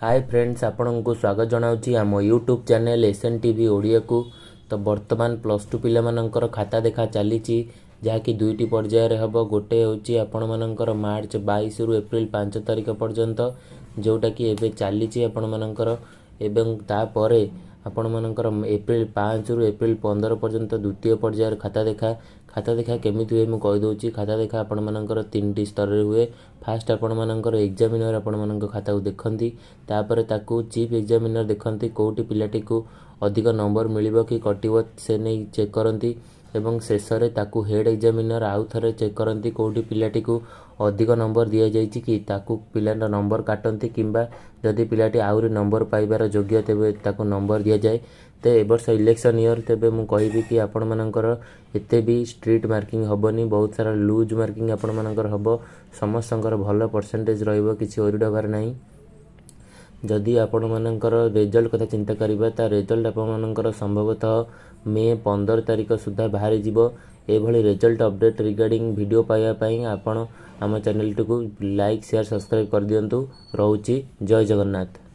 Hi friends, आपण को स्वागत जनाऊँगी आम YouTube channel SN TV Odia को। तो बर्तमान प्लस टू पिलामानंकर खाता देखा चली जहाँकि दुईटी पर्यायर हम। गोटे हूँ आपण मानकर मार्च 22 रु एप्रिल 5 तारिख पर्यंत, जोटा कि एबे चली आपण मानकर एवं तापर आपण मानकर एप्रिल 5 रु एप्रिल 15 पर्यंत द्वितीय पर्यायर खाता देखा केमिति हुए मुझे कहीदे। खाता देखा आपण मानकर 3टी स्तर रे हुए। फास्ट आपण मानकर एग्जामिनर आपण मानक खाता को देखती, तापर ताकू चीफ एग्जामिनर देखती कोटी पिलाटी को अधिक नंबर मिलिबो कि कटिबो से नहीं चेक करती। एवं शेष में ताकू हेड एग्जामिनर आउ थे चेक करती कोटी पिलाटी को अधिक नंबर दि जाइए कि ताकू पिलाटा नंबर काटती, किंबा जदि पिलाटी आउरी नंबर पाइबार योग्य तेबे ताकू नंबर दि जाए। तो ए वर्ष इलेक्शन ईयर तेबे मु कहिबी कि आपण मानकर एते भी स्ट्रीट मार्किंग हबनी, बहुत सारा लूज मार्किंग आपण मानकर हबो। समस्तंकर भल परसेंटेज रहिबो, किछि ओरी डबार नाही। जदि आपण मानकर रिजल्ट कथा चिंता करिबा ता रिजल्ट आपण मानकर संभवतः मे 15 तारिख सुधा बाहरी जीवो। एभली रिजल्ट अपडेट रिगार्डिंग वीडियो पाइबा पई आपण आम चैनल को लाइक शेयर सब्सक्राइब कर दियंतु। रहउची, जय जगन्नाथ।